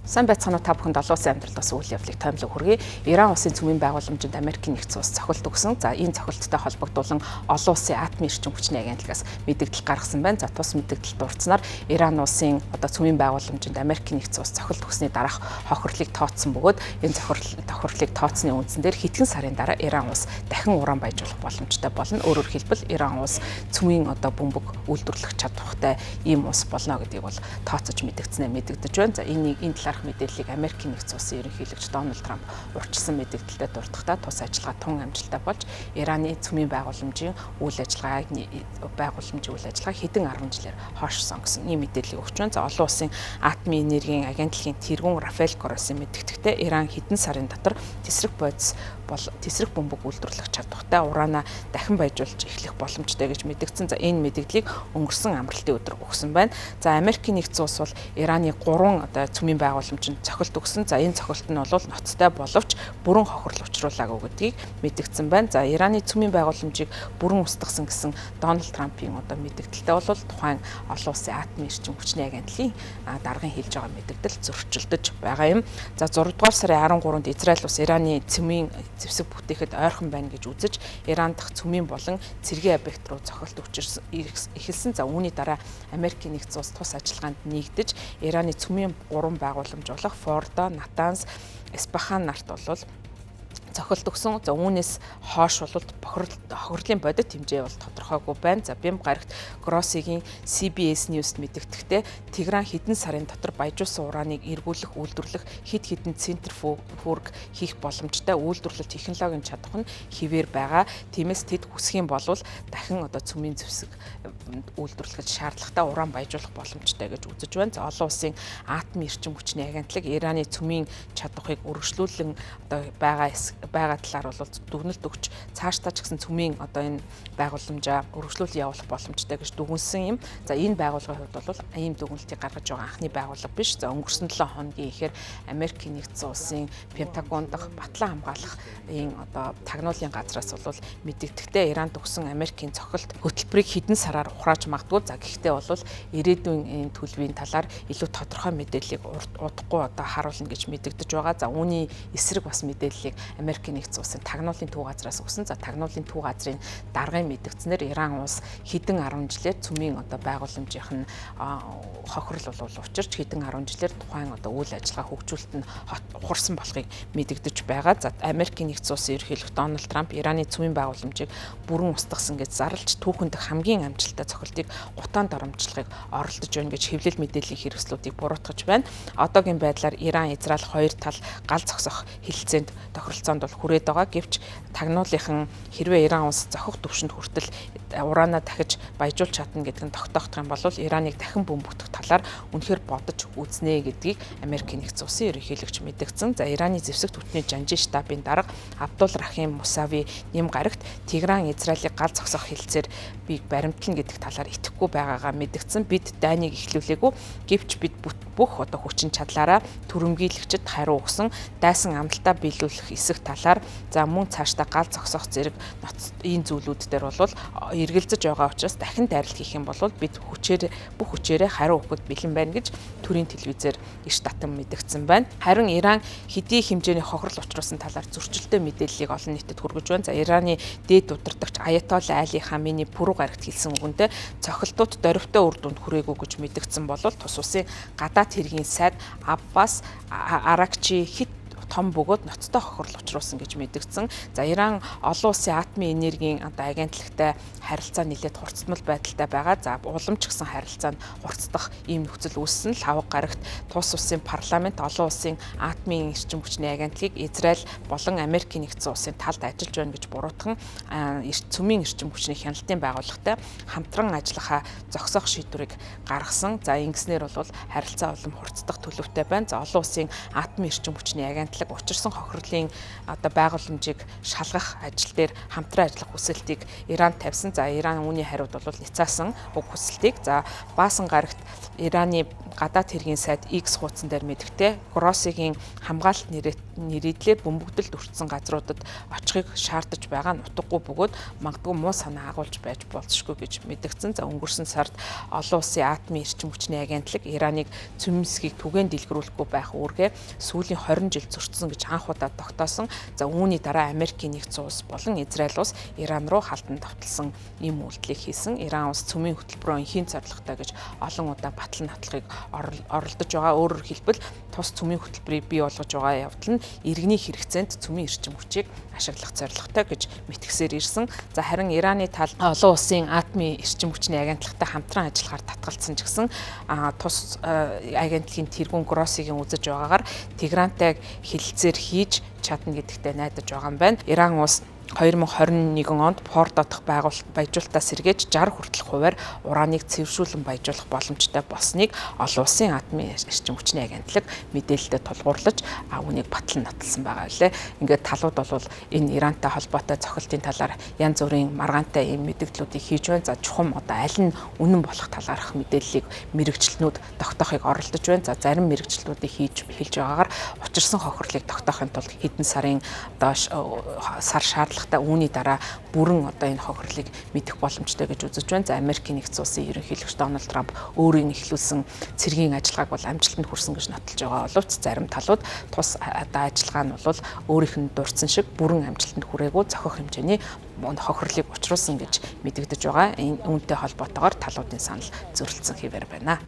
Сайн байцгаана уу та бүхэнд олон улсын амьдралаас үйл явдлыг томилог хүргэе. Иран улсын цөмийн байгууламжинд Америкийн нэгдсэн улс цохилт өгсөн. За энэ цохилттой холбогдуулан олон улсын атомын эрчим хүчний агентлагаас мэдээлэл гаргасан байна. За тус мэдээлэл дурдсанаар Иран улсын цөмийн байгууламжинд Америкийн нэгдсэн улс цохилт өгсөний дараах хохирлыг тооцсон бөгөөд энэ хохирлыг тооцсны үндсэн дээр хэдхэн сарын дараа Иран улс дахин уран баяжуулах боломжтой болно. Өөрөөр хэлбэл Иран улс цөмийн бөмбөг үйлдвэрлэх чадвартай ийм улс болно гэдгийг бол тооцож мэдэгдснээр мэдэгдэж байна. За энэ мэдээллийг Америкийн нэгдсэн улсын ерөнхийлөгч Дональд Трамп урьдчилсан мэдээлэлтэд дурдахдаа тус ажиллагаа тун амжилттай болж Ираны цөмийн байгууламжийн үйл ажиллагаа хэдэн 10 жилээр хойшсон гэсэн ийм мэдээллийг өгч байна. За олон улсын атомын энергийн агентлагийн тэргүүн Рафаэль Гроссийн мэдгэтгтээ Иран хэдэн сарын дотор тесрэг бөмбөг үйлдвэрлэх чадвартай ураанаа дахин баяжуулж эхлэх боломжтой гэж мэдгдсэн. За энэ мэдээллийг өнгөрсөн амралтын өдөр өгсөн байна. За Америкийн нэгдсэн улс бол Ираны 3 цөмийн байгууламжинд цохилт өгсөн. За энэ цохилт нь бол ноцтой боловч бүрэн хохирол учруулаагүй гэдгийг мэдгдсэн байна. За Ираны цөмийн байгууламжийг бүрэн устгасан гэсэн Дональд Трампын мэдээлэлтэй бол тухайн олон улсын атомын эрчим хүчний агентлагийн даргын хэлж байгаа мэдээлэл зөрчилдөж байгаа юм. За 6 дугаар сарын 13-нд Израиль улс Ираны цөмийн зэвсэг бүтээхэд ойрхон байна гэж үзэж Иран дахь цөмийн болон цэргийн объект руу цохилт эхэлсэн. За үүний дараа Америкийн нэгдсэн улс тус ажиллагаанд нэгдэж Ираны цөмийн 3 байгууламж болох Фордо, Натанс, Эсфахан нарт бол цохилт өгсөн. За үүнээс хойш бол хохирлын бодит хэмжээ бол тодорхойгүй байна. За Бям гарагт Гроссигийн CBS News мэдэгдэхдээ Тегран хэдэн сарын дотор баяжуулсан урааныг эргүүлэх, үйлдвэрлэх хэд хэдэн центрифуг хийх боломжтой үйлдвэрлэл технологийн чадвар нь хэвээр байгаа. Тиймээс тэд хүсэх юм бол дахин цөмийн зэвсэг үйлдвэрлэхэд шаардлагатай уран баяжуулах боломжтой гэж үзэж байна. За олон улсын атомын эрчим хүчний агентлаг Ираны цөмийн чадварыг өргөжлүүлэн байгаа талаар бол дүгнэлт өгч цаашдаа ч гэсэн цөмийн энэ байгууламжаа өргөжлүүл явуулах боломжтой гэж дүгнсэн юм. За энэ байгууллагын хувьд бол ийм дүгнэлтийг гаргаж байгаа анхны байгууллага биш. За өнгөрсөн 7 хоногийн ихээр Америкийн нэгдсэн улсын Пентагон дахь батлан хамгаалах тагнуулын газраас бол мэдэгдэхдээ Иранд өгсөн Америкийн цохилт хөтөлбөрийг хэдэн сараар ухрааж магадгүй. За гэхдээ бол ирээдүйн энэ төлөвийн талаар илүү тодорхой мэдээллийг удахгүй харуулна гэж мэдэгдэж байгаа. За үүний эсрэг бас мэдээллийг Америкийн нэгдсэн улсын тагнуулын төв газраас өгсөн. За тагнуулын төв газрын даргын мэдгдснээр Иран улс хэдэн 10 жилээр цөмийн байгууламжийнх нь хохирол учирч хэдэн 10 жилээр тухайн үйл ажиллагаа хөгжүүлэлт нь ухарсан болохыг мэдэгдэж байгаа. За Америкийн нэгдсэн улсын ерөнхийлөгч Дональд Трамп Ираны цөмийн байгууламжийг бүрэн устгасан гэж зарлж түүхэнд хамгийн амжилттай цохилтыг гутаанд оромжлохыг оролдож байна гэж хэвлэл мэдээллийн хэрэгслүүдийг буруутгаж байна. Одоогийн байдлаар Иран, Израиль хоёр тал гал зогсох хэлэлцээнд тохиролцоонд бол хүрээд байгаа. Гэвч тагнуулынхан хэрвээ Иран улс зохих түвшинд хүртэл ураанаа дахиж баяжуулж чадна гэдг нь тогтоох юм бол Ираныг дахин бөмбөгдөх талаар үнэхээр бодож үзнэ гэдгийг Америкийн нэгдсэн улсын ерөнхийлөгч мэдгдсэн. За Ираны зэвсэг түвшний жанжин штабын дарга Абдул Рахим Мусави нэм гарагт Тегран Израилийг гал зогсох хэлэлцээр бийг баримтлана гэдэг талаар итгэхгүй байгаагаа мэдгдсэн. Бид дайныг эхлүүлээгүй. Гэвч бид бүх хүчин чадлаараа түрэмгийлэгчд хариу өгсөн дайсан амлалтаа биелүүлэх эсэх талаар за мөн цаашдаа гал зогсох зэрэг энэ зүйлүүд дээр бол эргэлзэж байгаа учраас дахин дайралт хийх юм бол бид бүх хүчээрээ хариу өгөхөд бэлэн байна гэж төрийн телевизээр иш татам мэдгдсэн байна. Харин Иран хэдий хэмжээний хохирол учруулсан талаар зөрчилтэй мэдээллийг олон нийтэд хүргэж байна. За Ираны дээд удирдагч Аятолла Али Хаменei пүрэв гарагт хэлсэн үгэндээ цохилтууд дөрвтэй үр дүнд хүрээгүй гэж мэдгдсэн бол тус улсын гадаад хэргийн сайд Аббас Аракчи хэд том бөгөөд ноцтой хохирол учруулсан гэж мэдгдсэн. За Иран олон улсын атомын энергийн агентлагтай харилцаа нэлээд хурцтмал байдалтай байгаа. За уламж гэсэн харилцаанд хурцдах ийм нөхцөл үүссэн л хавг гарагт тус улсын парламент олон улсын атомын эрчим хүчний агентлагийг Израиль болон Америкийн нэгдсэн улсын талд ажиллаж байна гэж буруутган цөмийн эрчим хүчний хяналтын байгууллагатай хамтран ажиллахаа зогсоох шийдвэрийг гаргасан. За ингэснээр бол харилцаа улам хурцдах төлөвтэй байна. За олон улсын атомын эрчим хүчний агентлаг агентлаг учирсан хохирлын одоо байгууламжийг шалгах ажил дээр хамтран ажиллах хүсэлтийг Иран тавьсан. За Иран үүний хариуд бол ницаасан уг хүсэлтийг. За Баасан гарагт Ираны гадаад хэргийн сайд X хуудсан дээр мэдгтээ Гроссигийн хамгаалалт нэрийдлээр бөмбөгдөлд өртсөн газруудад очихыг шаардаж байгаа нь утгагүй бөгөөд магадгүй муу санаа агуулж байж болзошгүй гэж мэдгдсэн. За өнгөрсөн сард олон улсын атомын эрчим хүчний агентлаг Ираныг цөмсгийг түгээн дэлгэрүүлэхгүй байх үүргээ сүүлийн 20 жил зөрчсөн гэж анх удаа тогтоосон. За үүний дараа Америкийн нэгдсэн улс болон Израиль улс Иран руу халдан давталсан ийм үйлдэлийг хийсэн. Иран улс цөмийн хөтөлбөрөөр инхийн зорилготой гэж олон удаа батлан нотлохыг оролдож байгаа. Өөрөөр хэлбэл тус цөмийн хөтөлбөрийг бий болгож байгаа явдал нь иргэний хэрэгцээнд цөмийн эрчим хүчийг ашиглах зорилготой гэж мэтгсээр ирсэн. За харин Ираны тал олон улсын атомын эрчим хүчний агентлагтай хамтран ажиллахаар татгалцсан ч гэсэн тус агентлагийн тэргүүн Гроссигийн үзэж байгаагаар Тегрантай хэлэлцээр хийж чадна гэдэгтээ найдаж байгаа юм байна. Иран улс 2021 онд Фордо дахь баяжуулалтаа сэргээж 60 хүртэлх хувиар ураныг цэвэршүүлэн баяжуулах боломжтой болсныг олон улсын атомын эрчим хүчний агентлаг мэдээлэлд тулгуурлаж үүнийг батлан нотолсон байгаа лээ. Ингээд талууд бол энэ Ирантай холбоотой цохилтын талаар янз бүрийн маргаантай ийм мэдээллүүдийг хийж байна. За чухам одоо аль нь үнэн болох талаарх мэдээллийг мэрэгчлэнүүд тогтоохыг оролдож байна. За зарим мэрэгчлэнүүдийг хэлж байгаагаар учирсан хохирлыг тогтоохын тулд хэдэн сарын одоо сар шаардлага үүний дараа бүрэн одоо энэ хохирлыг мэдэх боломжтой гэж үзэж байна. За Америкийн нэгдсэн улсын ерөнхийлөгч Дональд Трамп өөрийн эхлүүлсэн цэргийн ажиллагааг бол амжилтанд хүрсэн гэж нотолж байгаа боловч зарим талууд тус одоо ажиллагаа нь бол өөрийнх нь дурдсан шиг бүрэн амжилтанд хүрээгүй зохих хэмжээний хохирлыг учруулсан гэж мэдэгдэж байгаа. Энэ үүнтэй холбоотойгоор талуудын санал зөрчилдсөн хэвээр байна.